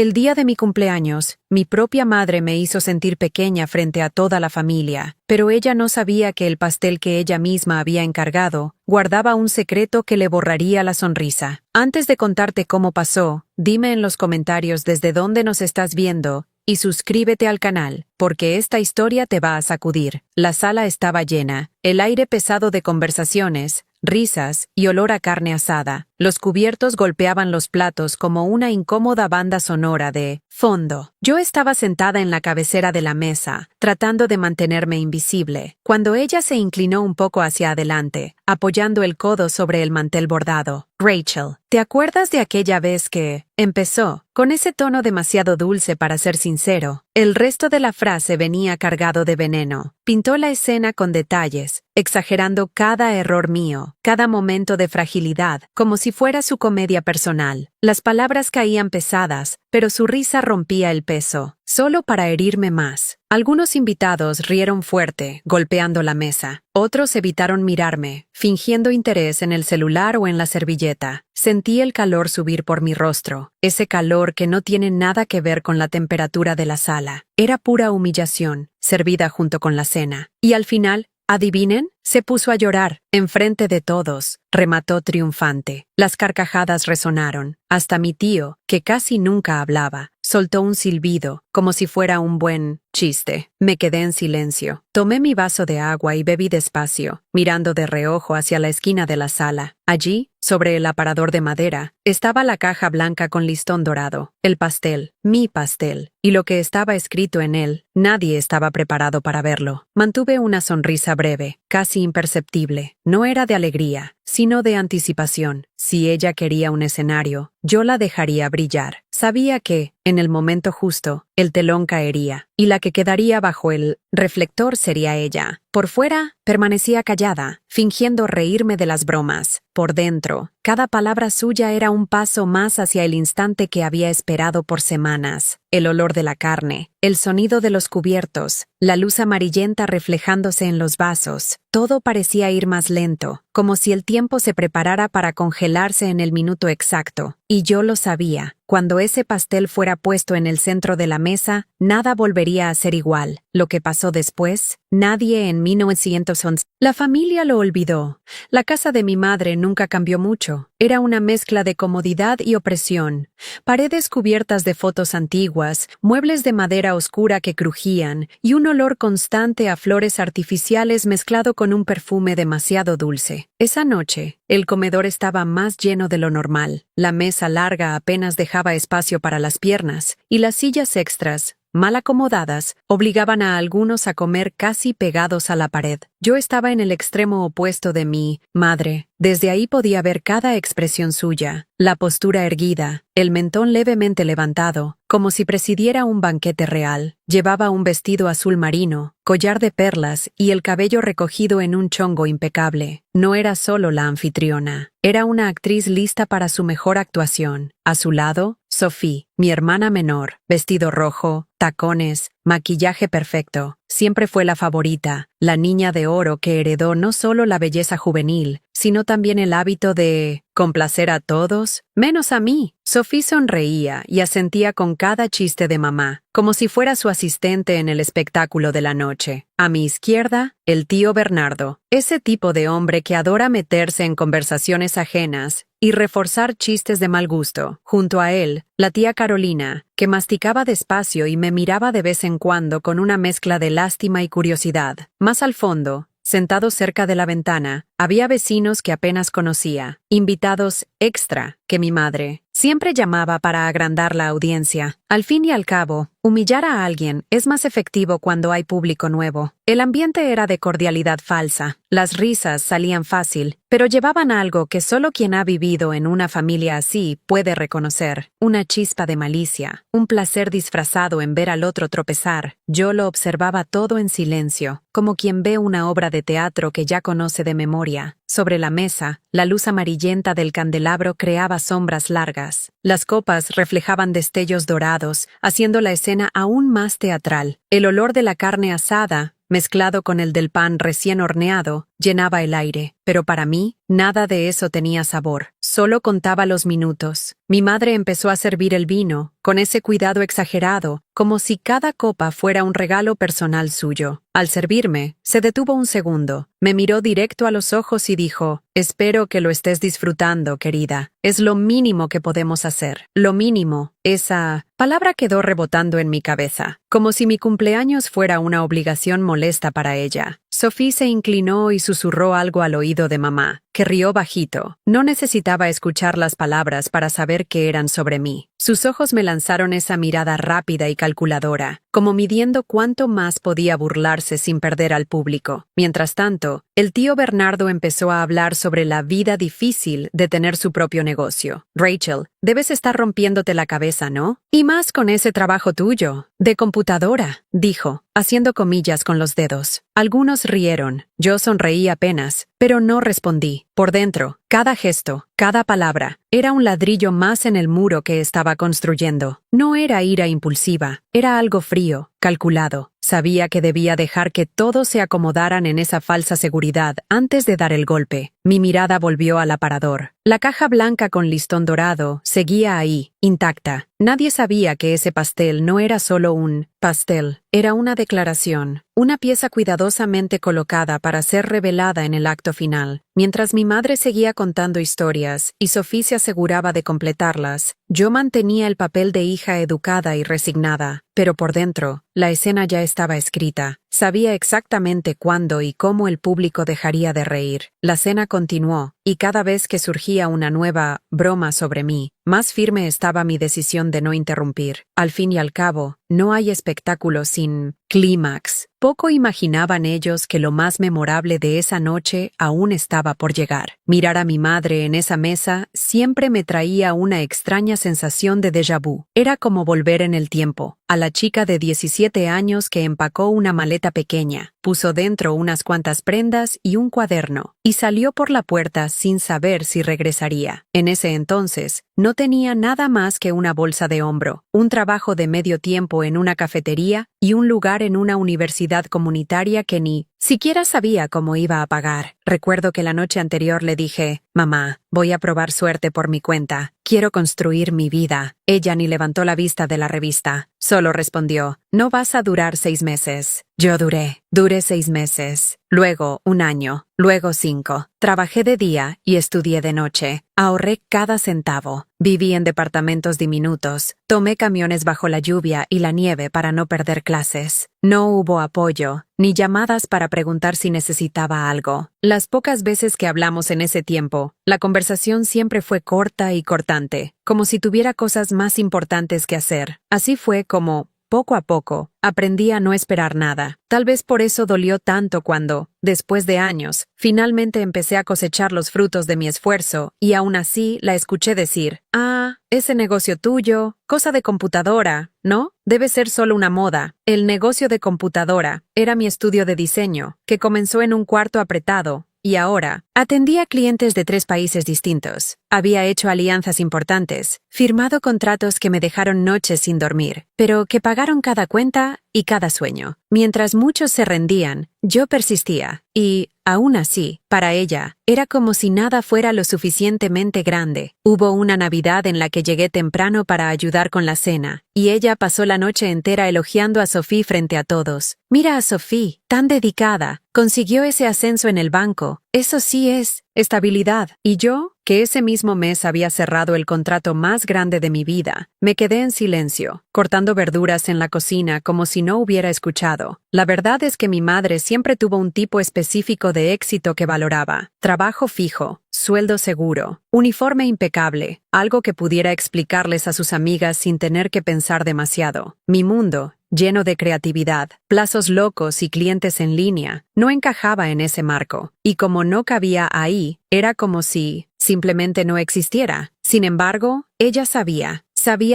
El día de mi cumpleaños, mi propia madre me hizo sentir pequeña frente a toda la familia, pero ella no sabía que el pastel que ella misma había encargado guardaba un secreto que le borraría la sonrisa. Antes de contarte cómo pasó, dime en los comentarios desde dónde nos estás viendo y suscríbete al canal, porque esta historia te va a sacudir. La sala estaba llena, el aire pesado de conversaciones, risas y olor a carne asada. Los cubiertos golpeaban los platos como una incómoda banda sonora de fondo. Yo estaba sentada en la cabecera de la mesa, tratando de mantenerme invisible, cuando ella se inclinó un poco hacia adelante, apoyando el codo sobre el mantel bordado. Rachel, ¿te acuerdas de aquella vez que empezó, con ese tono demasiado dulce para ser sincero? El resto de la frase venía cargado de veneno. Pintó la escena con detalles, exagerando cada error mío, cada momento de fragilidad, como si fuera su comedia personal. Las palabras caían pesadas, pero su risa rompía el peso, solo para herirme más. Algunos invitados rieron fuerte, golpeando la mesa. Otros evitaron mirarme, fingiendo interés en el celular o en la servilleta. Sentí el calor subir por mi rostro, ese calor que no tiene nada que ver con la temperatura de la sala. Era pura humillación, servida junto con la cena. Y al final, ¿adivinen? Se puso a llorar, enfrente de todos, remató triunfante. Las carcajadas resonaron. Hasta mi tío, que casi nunca hablaba, soltó un silbido, como si fuera un buen chiste. Me quedé en silencio. Tomé mi vaso de agua y bebí despacio, mirando de reojo hacia la esquina de la sala. Allí, sobre el aparador de madera, estaba la caja blanca con listón dorado, el pastel, mi pastel, y lo que estaba escrito en él. Nadie estaba preparado para verlo. Mantuve una sonrisa breve, casi imperceptible. No era de alegría, sino de anticipación. Si ella quería un escenario, yo la dejaría brillar. Sabía que, en el momento justo, el telón caería, y la que quedaría bajo el reflector sería ella. Por fuera, permanecía callada, fingiendo reírme de las bromas. Por dentro, cada palabra suya era un paso más hacia el instante que había esperado por semanas. El olor de la carne, el sonido de los cubiertos, la luz amarillenta reflejándose en los vasos. Todo parecía ir más lento, como si el tiempo se preparara para congelarse en el minuto exacto. Y yo lo sabía. Cuando ese pastel fuera puesto en el centro de la mesa, nada volvería a ser igual. Lo que pasó después, nadie en 1911. La familia lo olvidó. La casa de mi madre nunca cambió mucho. Era una mezcla de comodidad y opresión. Paredes cubiertas de fotos antiguas, muebles de madera oscura que crujían, y un olor constante a flores artificiales mezclado con un perfume demasiado dulce. Esa noche, el comedor estaba más lleno de lo normal. La mesa larga apenas dejaba espacio para las piernas, y las sillas extras, mal acomodadas, obligaban a algunos a comer casi pegados a la pared. Yo estaba en el extremo opuesto de mi madre. Desde ahí podía ver cada expresión suya, la postura erguida, el mentón levemente levantado, como si presidiera un banquete real. Llevaba un vestido azul marino, collar de perlas y el cabello recogido en un chongo impecable. No era solo la anfitriona, era una actriz lista para su mejor actuación. A su lado, Sophie, mi hermana menor, vestido rojo, tacones, maquillaje perfecto. Siempre fue la favorita, la niña de oro que heredó no solo la belleza juvenil, sino también el hábito de complacer a todos, menos a mí. Sophie sonreía y asentía con cada chiste de mamá, como si fuera su asistente en el espectáculo de la noche. A mi izquierda, el tío Bernardo, ese tipo de hombre que adora meterse en conversaciones ajenas y reforzar chistes de mal gusto. Junto a él, la tía Carolina, que masticaba despacio y me miraba de vez en cuando con una mezcla de lástima y curiosidad. Más al fondo, sentado cerca de la ventana, había vecinos que apenas conocía, invitados extra que mi madre siempre llamaba para agrandar la audiencia. Al fin y al cabo, humillar a alguien es más efectivo cuando hay público nuevo. El ambiente era de cordialidad falsa. Las risas salían fácil, pero llevaban algo que solo quien ha vivido en una familia así puede reconocer. Una chispa de malicia, un placer disfrazado en ver al otro tropezar. Yo lo observaba todo en silencio, como quien ve una obra de teatro que ya conoce de memoria. Sobre la mesa, la luz amarillenta del candelabro creaba sombras largas. Las copas reflejaban destellos dorados, haciendo la escena aún más teatral. El olor de la carne asada, mezclado con el del pan recién horneado, llenaba el aire, pero para mí, nada de eso tenía sabor, solo contaba los minutos. Mi madre empezó a servir el vino, con ese cuidado exagerado, como si cada copa fuera un regalo personal suyo. Al servirme, se detuvo un segundo, me miró directo a los ojos y dijo: «Espero que lo estés disfrutando, querida. Es lo mínimo que podemos hacer. Lo mínimo». Esa palabra quedó rebotando en mi cabeza, como si mi cumpleaños fuera una obligación molesta para ella. Sophie se inclinó y susurró algo al oído de mamá, que rió bajito. No necesitaba escuchar las palabras para saber que eran sobre mí. Sus ojos me lanzaron esa mirada rápida y calculadora, como midiendo cuánto más podía burlarse sin perder al público. Mientras tanto, el tío Bernardo empezó a hablar sobre la vida difícil de tener su propio negocio. «Rachel, debes estar rompiéndote la cabeza, ¿no? Y más con ese trabajo tuyo, de computadora», dijo, haciendo comillas con los dedos. Algunos rieron. Yo sonreí apenas, pero no respondí. Por dentro, cada gesto, cada palabra, era un ladrillo más en el muro que estaba construyendo. No era ira impulsiva, era algo frío, calculado. Sabía que debía dejar que todos se acomodaran en esa falsa seguridad antes de dar el golpe. Mi mirada volvió al aparador. La caja blanca con listón dorado seguía ahí, intacta. Nadie sabía que ese pastel no era solo un pastel, era una declaración, una pieza cuidadosamente colocada para ser revelada en el acto final. Mientras mi madre seguía contando historias y Sophie se aseguraba de completarlas, yo mantenía el papel de hija educada y resignada, pero por dentro, la escena ya estaba escrita. Sabía exactamente cuándo y cómo el público dejaría de reír. La cena continuó, y cada vez que surgía una nueva broma sobre mí, más firme estaba mi decisión de no interrumpir. Al fin y al cabo, no hay espectáculo sin clímax. Poco imaginaban ellos que lo más memorable de esa noche aún estaba por llegar. Mirar a mi madre en esa mesa siempre me traía una extraña sensación de déjà vu. Era como volver en el tiempo, a la chica de 17 años que empacó una maleta pequeña, puso dentro unas cuantas prendas y un cuaderno, y salió por la puerta sin saber si regresaría. En ese entonces, no tenía nada más que una bolsa de hombro, un trabajo de medio tiempo en una cafetería y un lugar en una universidad comunitaria que ni siquiera sabía cómo iba a pagar. Recuerdo que la noche anterior le dije: «Mamá, voy a probar suerte por mi cuenta. Quiero construir mi vida». Ella ni levantó la vista de la revista. Solo respondió: «No vas a durar 6 meses». Yo duré 6 meses, luego 1 año, luego 5. Trabajé de día y estudié de noche. Ahorré cada centavo. Viví en departamentos diminutos. Tomé camiones bajo la lluvia y la nieve para no perder clases. No hubo apoyo, ni llamadas para preguntar si necesitaba algo. Las pocas veces que hablamos en ese tiempo, la conversación siempre fue corta y cortante, como si tuviera cosas más importantes que hacer. Así fue como, poco a poco, aprendí a no esperar nada. Tal vez por eso dolió tanto cuando, después de años, finalmente empecé a cosechar los frutos de mi esfuerzo, y aún así la escuché decir: «Ah, ese negocio tuyo, cosa de computadora, ¿no? Debe ser solo una moda». El negocio de computadora era mi estudio de diseño, que comenzó en un cuarto apretado, y ahora atendía clientes de 3 países distintos. Había hecho alianzas importantes, firmado contratos que me dejaron noches sin dormir, pero que pagaron cada cuenta y cada sueño. Mientras muchos se rendían, yo persistía, y, aún así, para ella, era como si nada fuera lo suficientemente grande. Hubo una Navidad en la que llegué temprano para ayudar con la cena, y ella pasó la noche entera elogiando a Sophie frente a todos. «Mira a Sophie, tan dedicada, consiguió ese ascenso en el banco. Eso sí es estabilidad». Y yo, que ese mismo mes había cerrado el contrato más grande de mi vida, me quedé en silencio, cortando verduras en la cocina como si no hubiera escuchado. La verdad es que mi madre siempre tuvo un tipo específico de éxito que valoraba: trabajo fijo, sueldo seguro, uniforme impecable, algo que pudiera explicarles a sus amigas sin tener que pensar demasiado. Mi mundo, lleno de creatividad, plazos locos y clientes en línea, no encajaba en ese marco, y como no cabía ahí, era como si simplemente no existiera. Sin embargo, ella sabía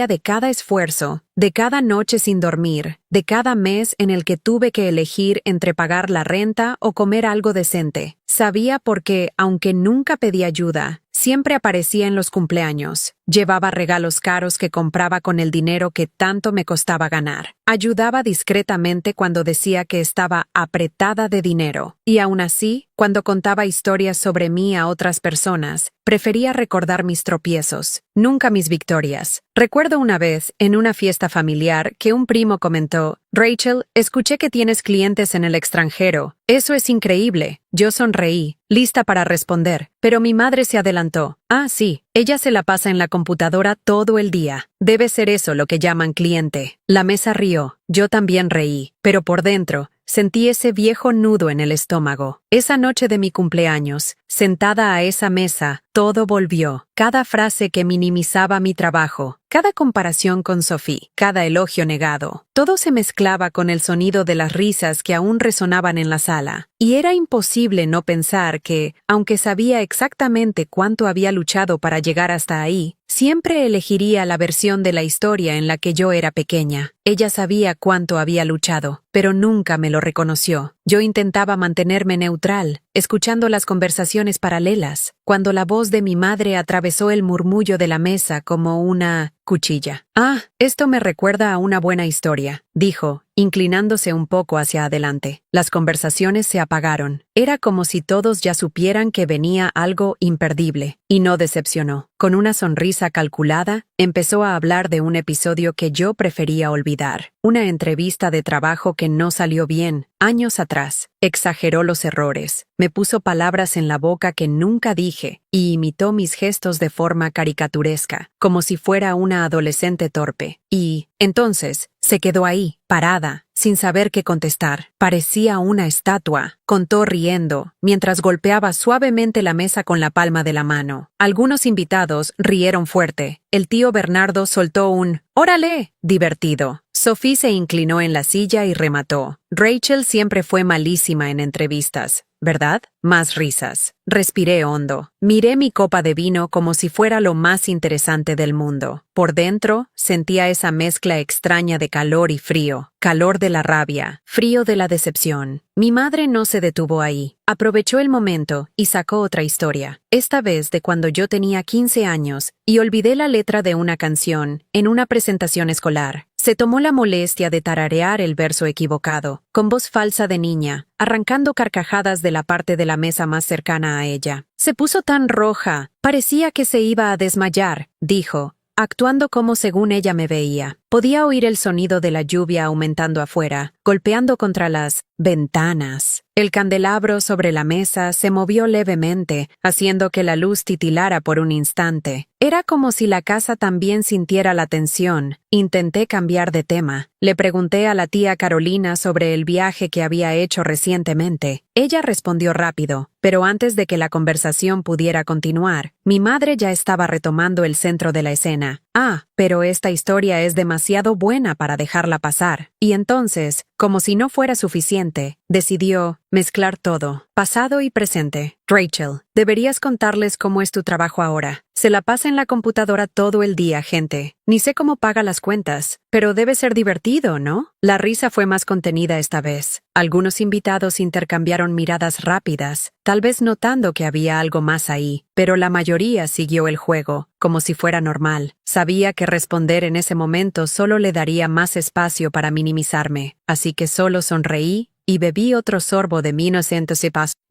de cada esfuerzo, de cada noche sin dormir, de cada mes en el que tuve que elegir entre pagar la renta o comer algo decente. Sabía porque, aunque nunca pedí ayuda, siempre aparecía en los cumpleaños, Llevaba regalos caros que compraba con el dinero que tanto me costaba ganar. Ayudaba discretamente cuando decía que estaba apretada de dinero. Y aún así, cuando contaba historias sobre mí a otras personas, prefería recordar mis tropiezos, nunca mis victorias. Recuerdo una vez, en una fiesta familiar, que un primo comentó: «Rachel, escuché que tienes clientes en el extranjero. Eso es increíble». Yo sonreí, lista para responder, pero mi madre se adelantó. «Ah, sí, ella se la pasa en la computadora todo el día. Debe ser eso lo que llaman cliente». La mesa rió, yo también reí, pero por dentro sentí ese viejo nudo en el estómago. Esa noche de mi cumpleaños, sentada a esa mesa, todo volvió. Cada frase que minimizaba mi trabajo, cada comparación con Sophie, cada elogio negado, todo se mezclaba con el sonido de las risas que aún resonaban en la sala. Y era imposible no pensar que, aunque sabía exactamente cuánto había luchado para llegar hasta ahí, siempre elegiría la versión de la historia en la que yo era pequeña. Ella sabía cuánto había luchado, pero nunca me lo reconoció. Yo intentaba mantenerme neutral, escuchando las conversaciones paralelas, cuando la voz de mi madre atravesó el murmullo de la mesa como una cuchilla. «Ah, esto me recuerda a una buena historia», dijo, inclinándose un poco hacia adelante. Las conversaciones se apagaron. Era como si todos ya supieran que venía algo imperdible, y no decepcionó. Con una sonrisa calculada, empezó a hablar de un episodio que yo prefería olvidar. Una entrevista de trabajo que no salió bien, años atrás. Exageró los errores, me puso palabras en la boca que nunca dije, y imitó mis gestos de forma caricaturesca, como si fuera una adolescente torpe. Y, entonces, se quedó ahí, parada, sin saber qué contestar. Parecía una estatua, contó riendo, mientras golpeaba suavemente la mesa con la palma de la mano. Algunos invitados rieron fuerte. El tío Bernardo soltó un «¡Órale!» divertido. Sophie se inclinó en la silla y remató. «Rachel siempre fue malísima en entrevistas, ¿verdad?» Más risas. Respiré hondo. Miré mi copa de vino como si fuera lo más interesante del mundo. Por dentro, sentía esa mezcla extraña de calor y frío. Calor de la rabia, frío de la decepción. Mi madre no se detuvo ahí. Aprovechó el momento y sacó otra historia. Esta vez de cuando yo tenía 15 años y olvidé la letra de una canción en una presentación escolar. Se tomó la molestia de tararear el verso equivocado, con voz falsa de niña, arrancando carcajadas de la parte de la mesa más cercana a ella. Se puso tan roja, parecía que se iba a desmayar, dijo, actuando como según ella me veía. Podía oír el sonido de la lluvia aumentando afuera, golpeando contra las ventanas. El candelabro sobre la mesa se movió levemente, haciendo que la luz titilara por un instante. Era como si la casa también sintiera la tensión. Intenté cambiar de tema. Le pregunté a la tía Carolina sobre el viaje que había hecho recientemente. Ella respondió rápido, pero antes de que la conversación pudiera continuar, mi madre ya estaba retomando el centro de la escena. «Ah, pero esta historia es demasiado buena para dejarla pasar». Y entonces, como si no fuera suficiente, decidió mezclar todo, pasado y presente. «Rachel, deberías contarles cómo es tu trabajo ahora. Se la pasa en la computadora todo el día, gente. Ni sé cómo paga las cuentas, pero debe ser divertido, ¿no?» La risa fue más contenida esta vez. Algunos invitados intercambiaron miradas rápidas, tal vez notando que había algo más ahí, pero la mayoría siguió el juego, como si fuera normal. Sabía que responder en ese momento solo le daría más espacio para minimizarme, así que solo sonreí y bebí otro sorbo de mi inocente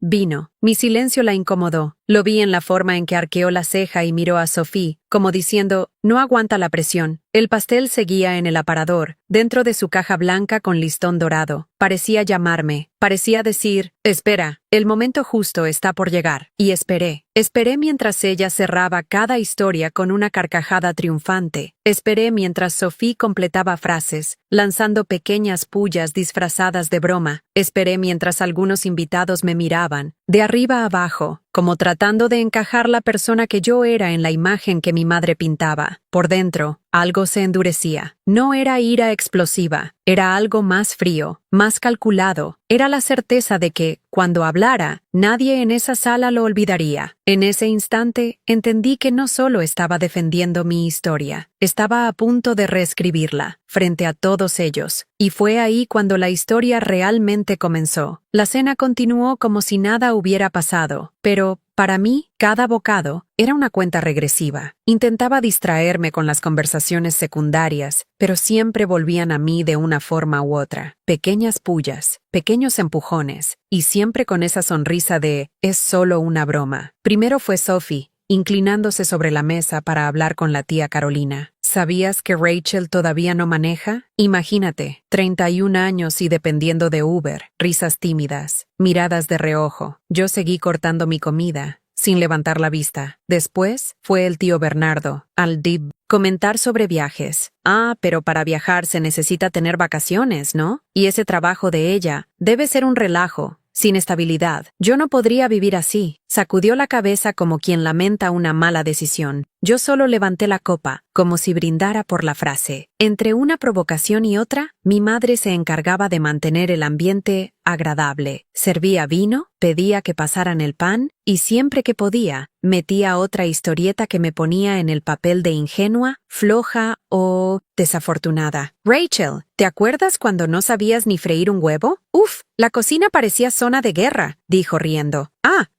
vino. Mi silencio la incomodó. Lo vi en la forma en que arqueó la ceja y miró a Sophie, como diciendo, no aguanta la presión. El pastel seguía en el aparador, dentro de su caja blanca con listón dorado. Parecía llamarme, parecía decir, espera, el momento justo está por llegar. Y esperé. Esperé mientras ella cerraba cada historia con una carcajada triunfante. Esperé mientras Sophie completaba frases, lanzando pequeñas pullas disfrazadas de broma. Esperé mientras algunos invitados me miraban, de arriba a abajo, como tratando de encajar la persona que yo era en la imagen que mi madre pintaba. Por dentro, algo se endurecía. No era ira explosiva, era algo más frío, más calculado. Era la certeza de que, cuando hablara, nadie en esa sala lo olvidaría. En ese instante, entendí que no solo estaba defendiendo mi historia, estaba a punto de reescribirla, frente a todos ellos. Y fue ahí cuando la historia realmente comenzó. La cena continuó como si nada hubiera pasado, pero Para mí, cada bocado era una cuenta regresiva. Intentaba distraerme con las conversaciones secundarias, pero siempre volvían a mí de una forma u otra. Pequeñas pullas, pequeños empujones, y siempre con esa sonrisa de «es solo una broma». Primero fue Sophie, inclinándose sobre la mesa para hablar con la tía Carolina. ¿Sabías que Rachel todavía no maneja? Imagínate, 31 años y dependiendo de Uber, risas tímidas, miradas de reojo. Yo seguí cortando mi comida, sin levantar la vista. Después fue el tío Bernardo, al DIB, comentar sobre viajes. Pero para viajar se necesita tener vacaciones, ¿no? Y ese trabajo de ella debe ser un relajo, sin estabilidad. Yo no podría vivir así. Sacudió la cabeza como quien lamenta una mala decisión. Yo solo levanté la copa, como si brindara por la frase. Entre una provocación y otra, mi madre se encargaba de mantener el ambiente agradable. Servía vino, pedía que pasaran el pan, y siempre que podía, metía otra historieta que me ponía en el papel de ingenua, floja o desafortunada. Rachel, ¿te acuerdas cuando no sabías ni freír un huevo? Uf, la cocina parecía zona de guerra, dijo riendo.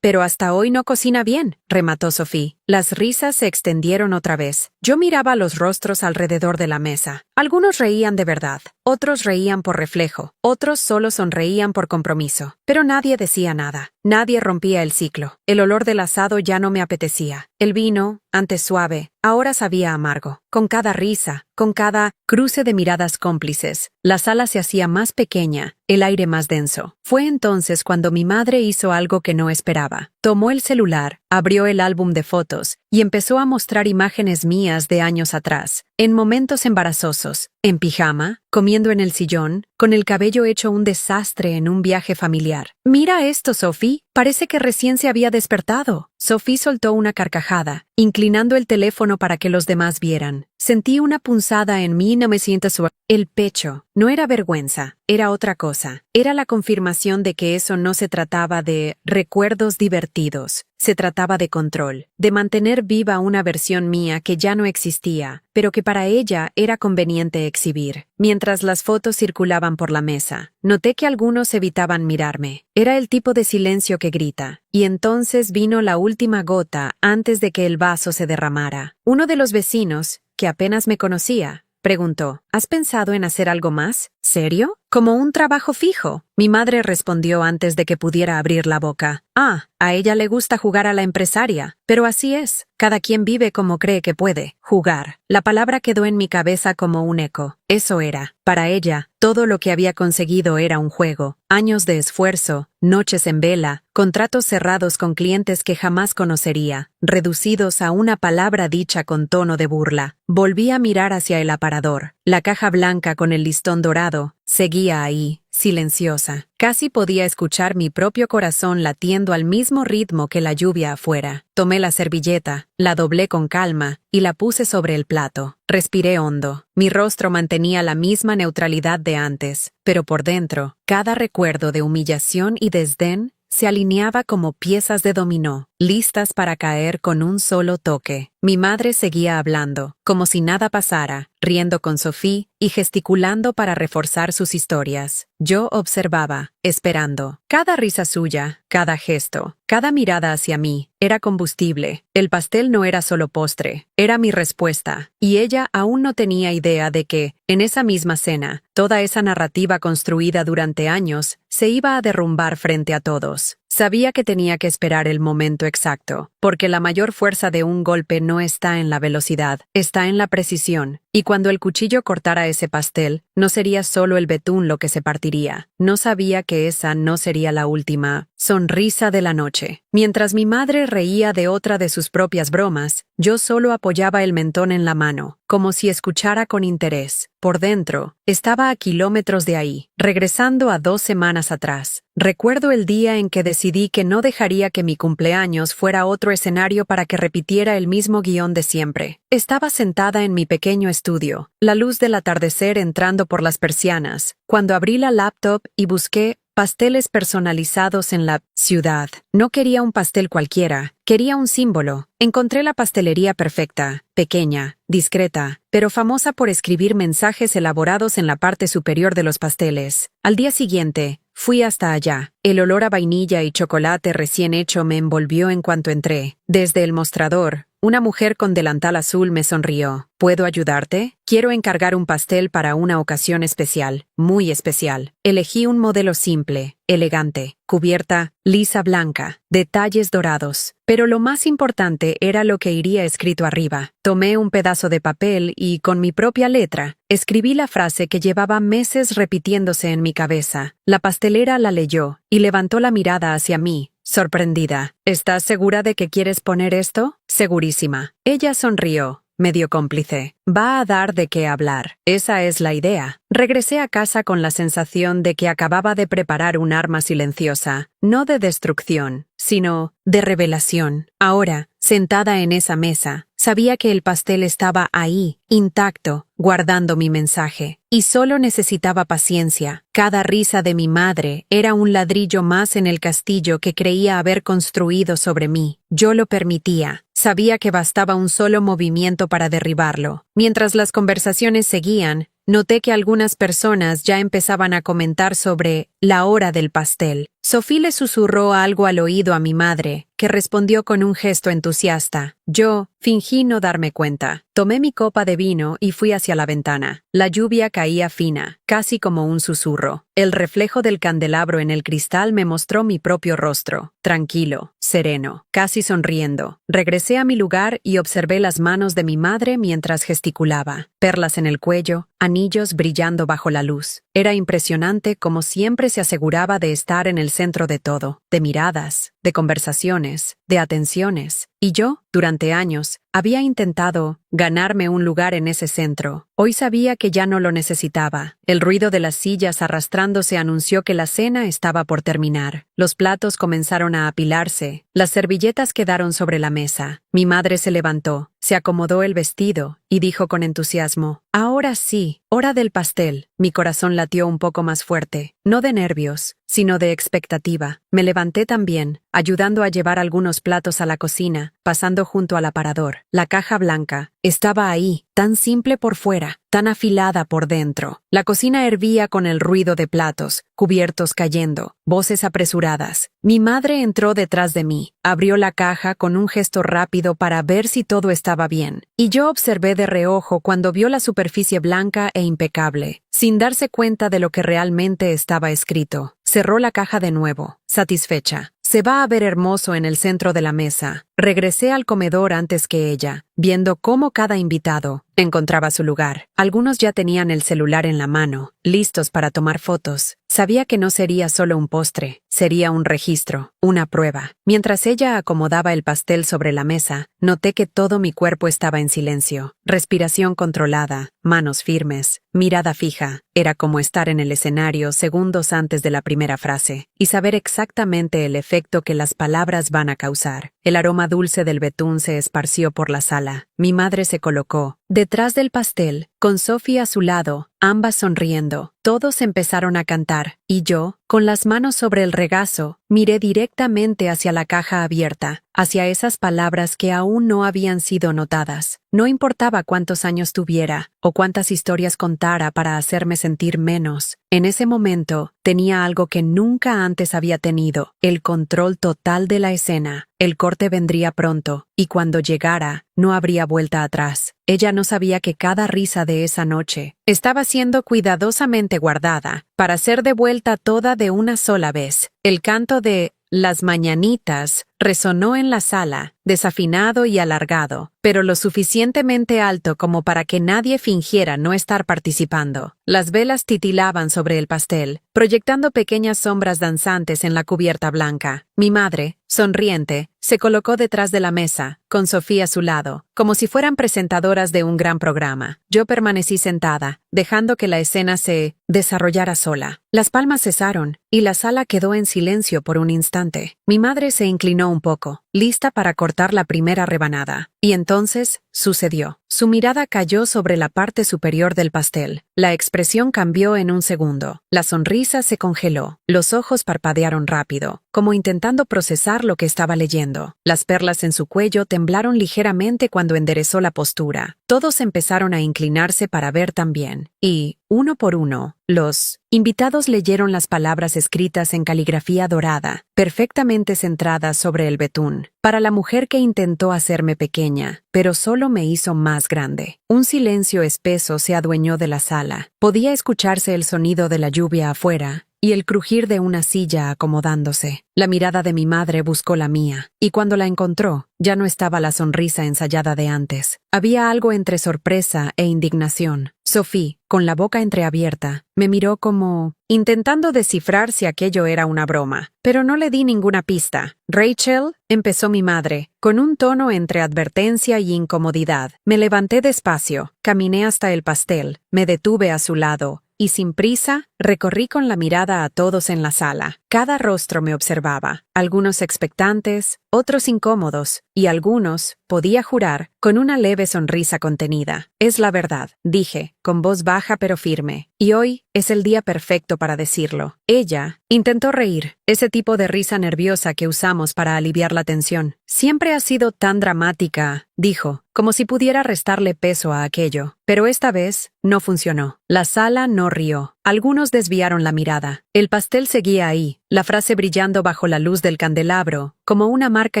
Pero hasta hoy no cocina bien, remató Sophie. Las risas se extendieron otra vez. Yo miraba los rostros alrededor de la mesa. Algunos reían de verdad, otros reían por reflejo, otros solo sonreían por compromiso. Pero nadie decía nada. Nadie rompía el ciclo. El olor del asado ya no me apetecía. El vino, antes suave, ahora sabía amargo. Con cada risa, con cada cruce de miradas cómplices, la sala se hacía más pequeña, el aire más denso. Fue entonces cuando mi madre hizo algo que no esperaba. Tomó el celular, abrió el álbum de fotos y empezó a mostrar imágenes mías de años atrás, en momentos embarazosos, en pijama, comiendo en el sillón, con el cabello hecho un desastre en un viaje familiar. «Mira esto, Sophie, parece que recién se había despertado». Sophie soltó una carcajada, inclinando el teléfono para que los demás vieran. Sentí una punzada en mí y no me siento suave. El pecho. No era vergüenza, era otra cosa. Era la confirmación de que eso no se trataba de recuerdos divertidos. Se trataba de control, de mantener viva una versión mía que ya no existía, pero que para ella era conveniente exhibir. Mientras las fotos circulaban por la mesa, noté que algunos evitaban mirarme. Era el tipo de silencio que grita. Y entonces vino la última gota antes de que el vaso se derramara. Uno de los vecinos, que apenas me conocía, preguntó, ¿has pensado en hacer algo más? ¿Serio? ¿Como un trabajo fijo? Mi madre respondió antes de que pudiera abrir la boca. A ella le gusta jugar a la empresaria. Pero así es. Cada quien vive como cree que puede. Jugar. La palabra quedó en mi cabeza como un eco. Eso era. Para ella, todo lo que había conseguido era un juego. Años de esfuerzo, noches en vela, contratos cerrados con clientes que jamás conocería, reducidos a una palabra dicha con tono de burla. Volví a mirar hacia el aparador. La caja blanca con el listón dorado seguía ahí, silenciosa. Casi podía escuchar mi propio corazón latiendo al mismo ritmo que la lluvia afuera. Tomé la servilleta, la doblé con calma y la puse sobre el plato. Respiré hondo. Mi rostro mantenía la misma neutralidad de antes, pero por dentro, cada recuerdo de humillación y desdén se alineaba como piezas de dominó, listas para caer con un solo toque. Mi madre seguía hablando, como si nada pasara, riendo con Sophie y gesticulando para reforzar sus historias. Yo observaba, esperando. Cada risa suya, cada gesto, cada mirada hacia mí, era combustible. El pastel no era solo postre, era mi respuesta. Y ella aún no tenía idea de que, en esa misma cena, toda esa narrativa construida durante años se iba a derrumbar frente a todos. Sabía que tenía que esperar el momento exacto, porque la mayor fuerza de un golpe no está en la velocidad, está en la precisión. Y cuando el cuchillo cortara ese pastel, no sería solo el betún lo que se partiría. No sabía que esa no sería la última sonrisa de la noche. Mientras mi madre reía de otra de sus propias bromas, yo solo apoyaba el mentón en la mano, como si escuchara con interés. Por dentro, estaba a kilómetros de ahí, regresando a 2 semanas atrás. Recuerdo el día en que decidí que no dejaría que mi cumpleaños fuera otro escenario para que repitiera el mismo guión de siempre. Estaba sentada en mi pequeño estudio, la luz del atardecer entrando por las persianas, cuando abrí la laptop y busqué pasteles personalizados en la ciudad. No quería un pastel cualquiera, quería un símbolo. Encontré la pastelería perfecta, pequeña, discreta, pero famosa por escribir mensajes elaborados en la parte superior de los pasteles. Al día siguiente, Fui hasta allá. El olor a vainilla y chocolate recién hecho me envolvió en cuanto entré. Desde el mostrador, una mujer con delantal azul me sonrió. ¿Puedo ayudarte? Quiero encargar un pastel para una ocasión especial, muy especial. Elegí un modelo simple, elegante, cubierta, lisa blanca, detalles dorados. Pero lo más importante era lo que iría escrito arriba. Tomé un pedazo de papel y, con mi propia letra, escribí la frase que llevaba meses repitiéndose en mi cabeza. La pastelera la leyó y levantó la mirada hacia mí, sorprendida. ¿Estás segura de que quieres poner esto? Segurísima. Ella sonrió, medio cómplice. Va a dar de qué hablar. Esa es la idea. Regresé a casa con la sensación de que acababa de preparar un arma silenciosa, no de destrucción, sino de revelación. Ahora, sentada en esa mesa, sabía que el pastel estaba ahí, intacto, guardando mi mensaje. Y solo necesitaba paciencia. Cada risa de mi madre era un ladrillo más en el castillo que creía haber construido sobre mí. Yo lo permitía. Sabía que bastaba un solo movimiento para derribarlo. Mientras las conversaciones seguían, noté que algunas personas ya empezaban a comentar sobre la hora del pastel. Sophie le susurró algo al oído a mi madre, que respondió con un gesto entusiasta. Yo fingí no darme cuenta. Tomé mi copa de vino y fui hacia la ventana. La lluvia caía fina, casi como un susurro. El reflejo del candelabro en el cristal me mostró mi propio rostro, tranquilo, sereno, casi sonriendo. Regresé a mi lugar y observé las manos de mi madre mientras gesticulaba. Perlas en el cuello, anillos brillando bajo la luz. Era impresionante como siempre se aseguraba de estar en el centro de todo, de miradas, de conversaciones, de atenciones. Y yo, durante años, había intentado ganarme un lugar en ese centro. Hoy sabía que ya no lo necesitaba. El ruido de las sillas arrastrándose anunció que la cena estaba por terminar. Los platos comenzaron a apilarse. Las servilletas quedaron sobre la mesa. Mi madre se levantó, se acomodó el vestido y dijo con entusiasmo: «Ahora sí, hora del pastel». Mi corazón latió un poco más fuerte, no de nervios, sino de expectativa. Me levanté también, ayudando a llevar algunos platos a la cocina, pasando junto al aparador. La caja blanca estaba ahí, tan simple por fuera, tan afilada por dentro. La cocina hervía con el ruido de platos, cubiertos cayendo, voces apresuradas. Mi madre entró detrás de mí, abrió la caja con un gesto rápido para ver si todo estaba bien, y yo observé de reojo cuando vio la superficie blanca e impecable, sin darse cuenta de lo que realmente estaba escrito. Cerró la caja de nuevo, satisfecha. Se va a ver hermoso en el centro de la mesa. Regresé al comedor antes que ella, viendo cómo cada invitado encontraba su lugar. Algunos ya tenían el celular en la mano, listos para tomar fotos. Sabía que no sería solo un postre, sería un registro, una prueba. Mientras ella acomodaba el pastel sobre la mesa, noté que todo mi cuerpo estaba en silencio. Respiración controlada, manos firmes, mirada fija. Era como estar en el escenario segundos antes de la primera frase, y saber exactamente el efecto que las palabras van a causar. El aroma dulce del betún se esparció por la sala. Mi madre se colocó detrás del pastel, con Sophie a su lado, ambas sonriendo. Todos empezaron a cantar, y yo, con las manos sobre el regazo, miré directamente hacia la caja abierta, hacia esas palabras que aún no habían sido notadas. No importaba cuántos años tuviera, o cuántas historias contara para hacerme sentir menos. En ese momento, tenía algo que nunca antes había tenido: el control total de la escena. El corte vendría pronto, y cuando llegara, no habría vuelta atrás. Ella no sabía que cada risa de esa noche estaba siendo cuidadosamente guardada, para ser devuelta toda de una sola vez. El canto de Las Mañanitas resonó en la sala, desafinado y alargado, pero lo suficientemente alto como para que nadie fingiera no estar participando. Las velas titilaban sobre el pastel, proyectando pequeñas sombras danzantes en la cubierta blanca. Mi madre, sonriente, se colocó detrás de la mesa, con Sofía a su lado, como si fueran presentadoras de un gran programa. Yo permanecí sentada, dejando que la escena se desarrollara sola. Las palmas cesaron, y la sala quedó en silencio por un instante. Mi madre se inclinó un poco, lista para cortar la primera rebanada. Y entonces, sucedió. Su mirada cayó sobre la parte superior del pastel. La expresión cambió en un segundo. La sonrisa se congeló. Los ojos parpadearon rápido, como intentando procesar lo que estaba leyendo. Las perlas en su cuello temblaron ligeramente cuando enderezó la postura. Todos empezaron a inclinarse para ver también. Y, uno por uno, los invitados leyeron las palabras escritas en caligrafía dorada, perfectamente centradas sobre el betún. Para la mujer que intentó hacerme pequeña, pero solo me hizo más grande. Un silencio espeso se adueñó de la sala. Podía escucharse el sonido de la lluvia afuera y el crujir de una silla acomodándose. La mirada de mi madre buscó la mía, y cuando la encontró, ya no estaba la sonrisa ensayada de antes. Había algo entre sorpresa e indignación. Sophie, con la boca entreabierta, me miró como intentando descifrar si aquello era una broma, pero no le di ninguna pista. «Rachel», empezó mi madre, con un tono entre advertencia y incomodidad. Me levanté despacio, caminé hasta el pastel, me detuve a su lado, y sin prisa, recorrí con la mirada a todos en la sala. Cada rostro me observaba, algunos expectantes, otros incómodos, y algunos, podía jurar, con una leve sonrisa contenida. «Es la verdad», dije, con voz baja pero firme, y hoy es el día perfecto para decirlo. Ella intentó reír, ese tipo de risa nerviosa que usamos para aliviar la tensión. «Siempre ha sido tan dramática», dijo, como si pudiera restarle peso a aquello. Pero esta vez no funcionó. La sala no rió. Algunos desviaron la mirada. El pastel seguía ahí, la frase brillando bajo la luz del candelabro, como una marca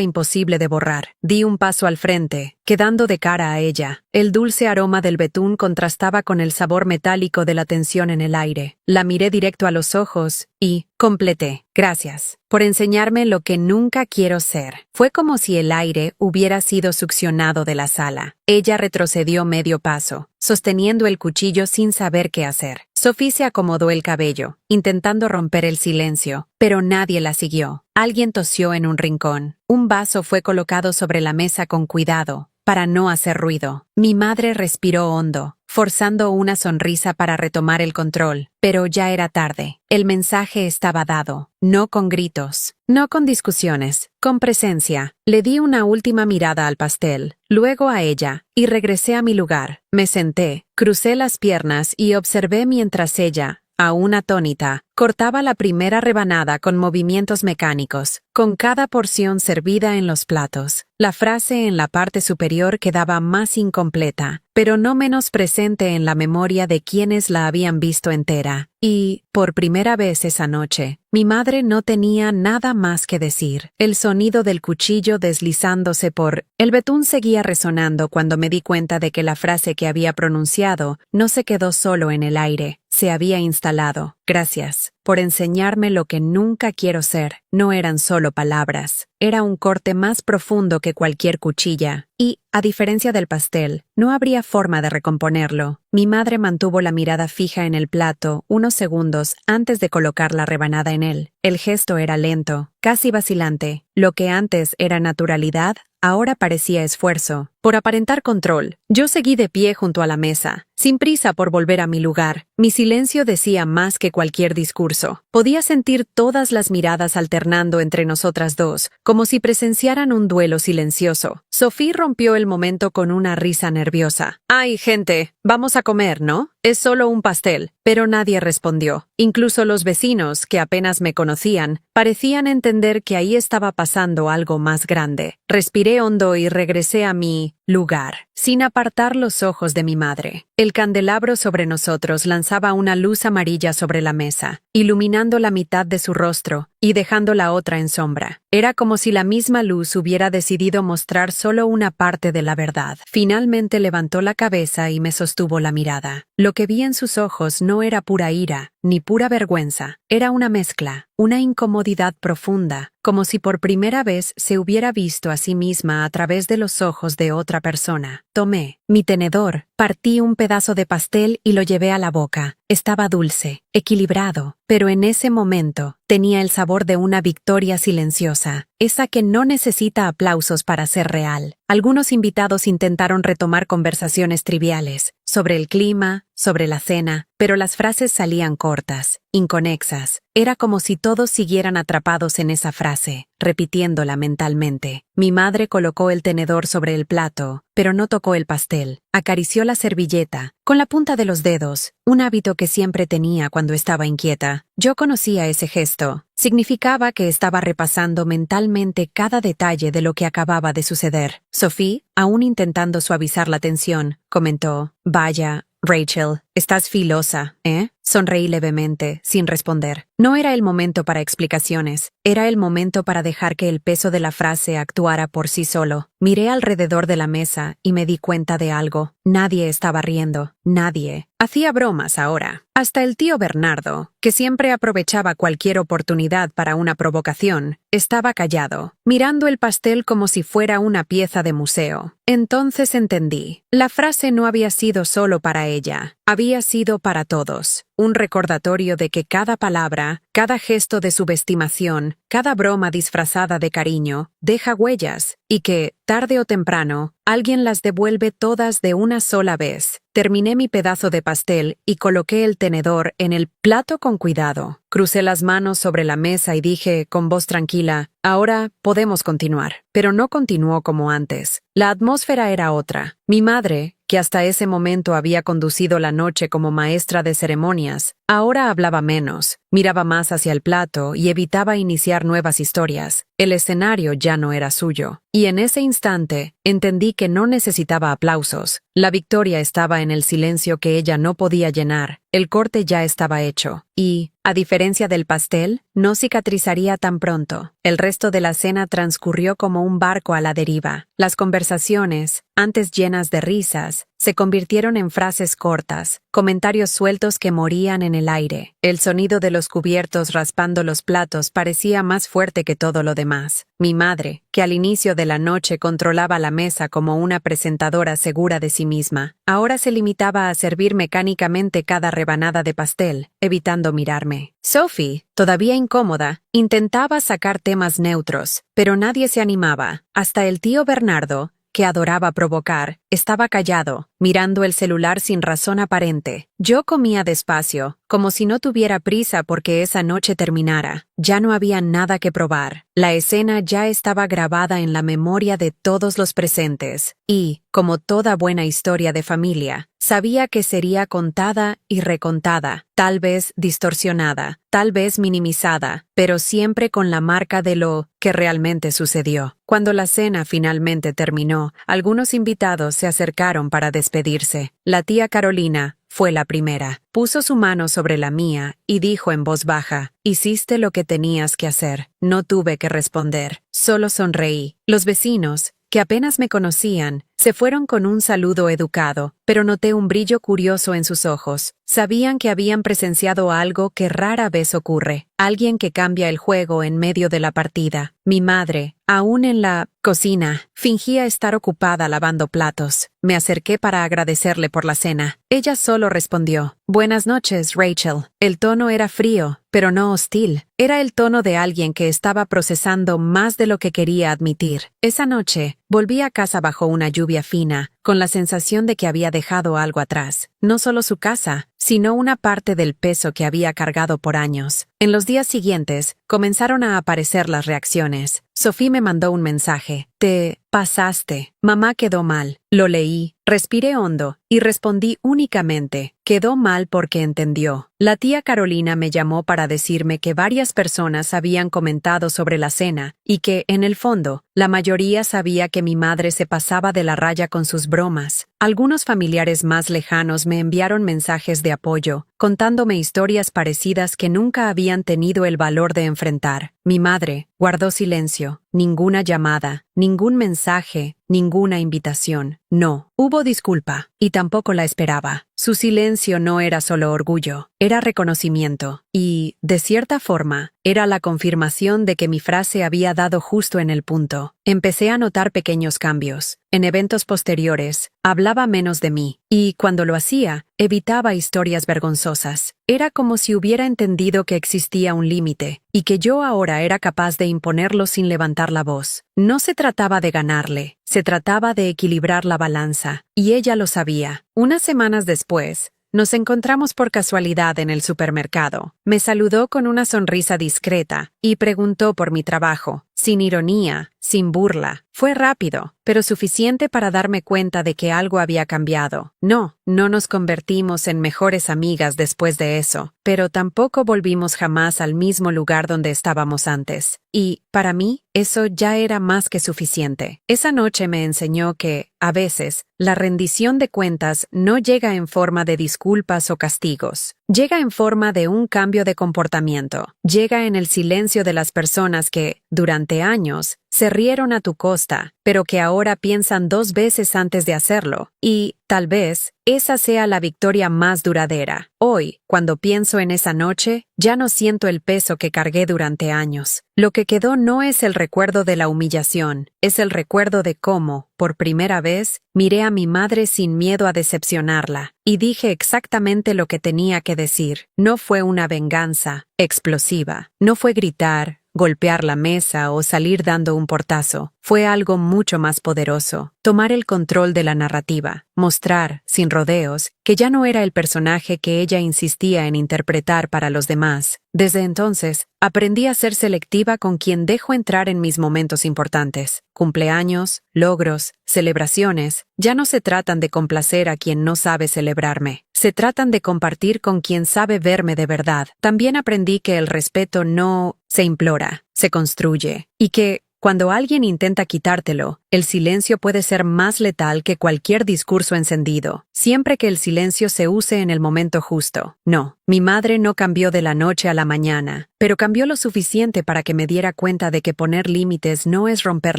imposible de borrar. Di un paso al frente, quedando de cara a ella. El dulce aroma del betún contrastaba con el sabor metálico de la tensión en el aire. La miré directo a los ojos y completé. «Gracias por enseñarme lo que nunca quiero ser». Fue como si el aire hubiera sido succionado de la sala. Ella retrocedió medio paso, sosteniendo el cuchillo sin saber qué hacer. Sophie se acomodó el cabello, intentando romper el silencio, pero nadie la siguió. Alguien tosió en un rincón. Un vaso fue colocado sobre la mesa con cuidado, para no hacer ruido. Mi madre respiró hondo, forzando una sonrisa para retomar el control, pero ya era tarde. El mensaje estaba dado, no con gritos, no con discusiones, con presencia. Le di una última mirada al pastel, luego a ella, y regresé a mi lugar. Me senté, crucé las piernas y observé mientras ella, aún atónita, cortaba la primera rebanada con movimientos mecánicos, con cada porción servida en los platos. La frase en la parte superior quedaba más incompleta, pero no menos presente en la memoria de quienes la habían visto entera. Y, por primera vez esa noche, mi madre no tenía nada más que decir. El sonido del cuchillo deslizándose por el betún seguía resonando cuando me di cuenta de que la frase que había pronunciado no se quedó solo en el aire, se había instalado. «Gracias por enseñarme lo que nunca quiero ser». No eran solo palabras, era un corte más profundo que cualquier cuchilla, y, a diferencia del pastel, no habría forma de recomponerlo. Mi madre mantuvo la mirada fija en el plato unos segundos antes de colocar la rebanada en él. El gesto era lento, casi vacilante. Lo que antes era naturalidad, ahora parecía esfuerzo, por aparentar control. Yo seguí de pie junto a la mesa, sin prisa por volver a mi lugar. Mi silencio decía más que cualquier discurso. Podía sentir todas las miradas alternando entre nosotras dos, como si presenciaran un duelo silencioso. Sophie rompió el momento con una risa nerviosa. «Ay, gente, vamos a comer, ¿no? Es solo un pastel». Pero nadie respondió. Incluso los vecinos, que apenas me conocían, parecían entender que ahí estaba pasando algo más grande. Respiré hondo y regresé a mi lugar, sin apartar los ojos de mi madre. El candelabro sobre nosotros lanzaba una luz amarilla sobre la mesa, iluminando la mitad de su rostro y dejando la otra en sombra. Era como si la misma luz hubiera decidido mostrar solo una parte de la verdad. Finalmente levantó la cabeza y me sostuvo la mirada. Lo que vi en sus ojos no era pura ira, ni pura vergüenza. Era una mezcla, una incomodidad profunda, como si por primera vez se hubiera visto a sí misma a través de los ojos de otra persona. Tomé mi tenedor, partí un pedazo de pastel y lo llevé a la boca. Estaba dulce, equilibrado, pero en ese momento tenía el sabor de una victoria silenciosa, esa que no necesita aplausos para ser real. Algunos invitados intentaron retomar conversaciones triviales, sobre el clima, sobre la cena, pero las frases salían cortas, inconexas. Era como si todos siguieran atrapados en esa frase, repitiéndola mentalmente. Mi madre colocó el tenedor sobre el plato, pero no tocó el pastel. Acarició la servilleta, con la punta de los dedos, un hábito que siempre tenía cuando estaba inquieta. Yo conocía ese gesto. Significaba que estaba repasando mentalmente cada detalle de lo que acababa de suceder. Sophie, aún intentando suavizar la tensión, comentó: «Vaya, Rachel, estás filosa, ¿eh?» Sonreí levemente, sin responder. No era el momento para explicaciones. Era el momento para dejar que el peso de la frase actuara por sí solo. Miré alrededor de la mesa y me di cuenta de algo. Nadie estaba riendo. Nadie. Hacía bromas ahora. Hasta el tío Bernardo, que siempre aprovechaba cualquier oportunidad para una provocación, estaba callado, mirando el pastel como si fuera una pieza de museo. Entonces entendí. La frase no había sido solo para ella. Había sido para todos. Un recordatorio de que cada palabra, cada gesto de subestimación, cada broma disfrazada de cariño, deja huellas, y que, tarde o temprano, alguien las devuelve todas de una sola vez. Terminé mi pedazo de pastel y coloqué el tenedor en el plato con cuidado. Crucé las manos sobre la mesa y dije, con voz tranquila: «Ahora podemos continuar». Pero no continuó como antes. La atmósfera era otra. Mi madre, que hasta ese momento había conducido la noche como maestra de ceremonias, ahora hablaba menos, miraba más hacia el plato y evitaba iniciar nuevas historias. El escenario ya no era suyo. Y en ese instante, entendí que no necesitaba aplausos. La victoria estaba en el silencio que ella no podía llenar. El corte ya estaba hecho. Y, a diferencia del pastel, no cicatrizaría tan pronto. El resto de la cena transcurrió como un barco a la deriva. Las conversaciones, antes llenas de risas, se convirtieron en frases cortas, comentarios sueltos que morían en el aire. El sonido de los cubiertos raspando los platos parecía más fuerte que todo lo demás. Mi madre, que al inicio de la noche controlaba la mesa como una presentadora segura de sí misma, ahora se limitaba a servir mecánicamente cada rebanada de pastel, evitando mirarme. Sophie, todavía incómoda, intentaba sacar temas neutros, pero nadie se animaba. Hasta el tío Bernardo, que adoraba provocar, estaba callado, mirando el celular sin razón aparente. Yo comía despacio, como si no tuviera prisa porque esa noche terminara. Ya no había nada que probar. La escena ya estaba grabada en la memoria de todos los presentes. Y, como toda buena historia de familia, sabía que sería contada y recontada, tal vez distorsionada, tal vez minimizada, pero siempre con la marca de lo que realmente sucedió. Cuando la cena finalmente terminó, algunos invitados se acercaron para despedirse. La tía Carolina fue la primera. Puso su mano sobre la mía y dijo en voz baja: «Hiciste lo que tenías que hacer». No tuve que responder, solo sonreí. Los vecinos, que apenas me conocían, se fueron con un saludo educado, pero noté un brillo curioso en sus ojos. Sabían que habían presenciado algo que rara vez ocurre, alguien que cambia el juego en medio de la partida. Mi madre, aún en la cocina, fingía estar ocupada lavando platos. Me acerqué para agradecerle por la cena. Ella solo respondió: «Buenas noches, Rachel». El tono era frío, pero no hostil. Era el tono de alguien que estaba procesando más de lo que quería admitir. Esa noche, volví a casa bajo una lluvia fina, con la sensación de que había dejado algo atrás. No solo su casa, sino una parte del peso que había cargado por años. En los días siguientes, comenzaron a aparecer las reacciones. Sophie me mandó un mensaje: «Te pasaste. Mamá quedó mal». Lo leí, respiré hondo y respondí únicamente: «Quedó mal porque entendió». La tía Carolina me llamó para decirme que varias personas habían comentado sobre la cena y que, en el fondo, la mayoría sabía que mi madre se pasaba de la raya con sus bromas. Algunos familiares más lejanos me enviaron mensajes de apoyo, contándome historias parecidas que nunca habían tenido el valor de enfrentar. Mi madre guardó silencio. Ninguna llamada, ningún mensaje, ninguna invitación. No hubo disculpa, y tampoco la esperaba. Su silencio no era solo orgullo, era reconocimiento. Y, de cierta forma, era la confirmación de que mi frase había dado justo en el punto. Empecé a notar pequeños cambios. En eventos posteriores, hablaba menos de mí, y cuando lo hacía, evitaba historias vergonzosas. Era como si hubiera entendido que existía un límite, y que yo ahora era capaz de imponerlo sin levantar la voz. No se trataba de ganarle, se trataba de equilibrar la balanza, y ella lo sabía. Unas semanas después, nos encontramos por casualidad en el supermercado. Me saludó con una sonrisa discreta y preguntó por mi trabajo, sin ironía, sin burla. Fue rápido, pero suficiente para darme cuenta de que algo había cambiado. No nos convertimos en mejores amigas después de eso, pero tampoco volvimos jamás al mismo lugar donde estábamos antes. Y, para mí, eso ya era más que suficiente. Esa noche me enseñó que, a veces, la rendición de cuentas no llega en forma de disculpas o castigos. Llega en forma de un cambio de comportamiento. Llega en el silencio de las personas que, durante años, se rieron a tu costa, pero que ahora piensan 2 veces antes de hacerlo. Y, tal vez, esa sea la victoria más duradera. Hoy, cuando pienso en esa noche, ya no siento el peso que cargué durante años. Lo que quedó no es el recuerdo de la humillación, es el recuerdo de cómo, por primera vez, miré a mi madre sin miedo a decepcionarla, y dije exactamente lo que tenía que decir. No fue una venganza explosiva, no fue gritar, golpear la mesa o salir dando un portazo. Fue algo mucho más poderoso. Tomar el control de la narrativa, mostrar, sin rodeos, que ya no era el personaje que ella insistía en interpretar para los demás. Desde entonces, aprendí a ser selectiva con quien dejo entrar en mis momentos importantes. Cumpleaños, logros, celebraciones, ya no se tratan de complacer a quien no sabe celebrarme. Se tratan de compartir con quien sabe verme de verdad. También aprendí que el respeto no se implora, se construye, y que, cuando alguien intenta quitártelo, el silencio puede ser más letal que cualquier discurso encendido, siempre que el silencio se use en el momento justo. No, mi madre no cambió de la noche a la mañana, pero cambió lo suficiente para que me diera cuenta de que poner límites no es romper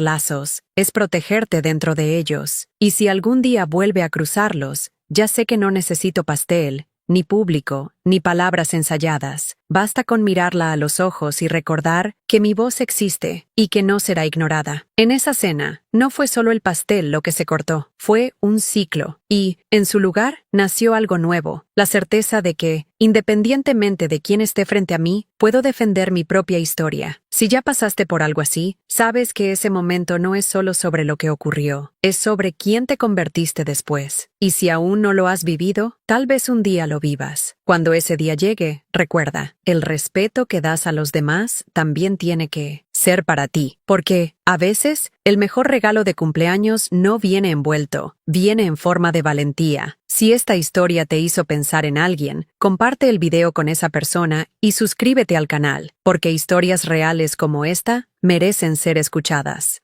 lazos, es protegerte dentro de ellos. Y si algún día vuelve a cruzarlos, ya sé que no necesito pastel, ni público, ni palabras ensayadas. Basta con mirarla a los ojos y recordar que mi voz existe y que no será ignorada. En esa cena, no fue solo el pastel lo que se cortó, fue un ciclo. Y, en su lugar, nació algo nuevo, la certeza de que, independientemente de quién esté frente a mí, puedo defender mi propia historia. Si ya pasaste por algo así, sabes que ese momento no es solo sobre lo que ocurrió, es sobre quién te convertiste después. Y si aún no lo has vivido, tal vez un día lo vivas. Cuando ese día llegue, recuerda, el respeto que das a los demás también tiene que ser para ti, porque, a veces, el mejor regalo de cumpleaños no viene envuelto, viene en forma de valentía. Si esta historia te hizo pensar en alguien, comparte el video con esa persona y suscríbete al canal, porque historias reales como esta merecen ser escuchadas.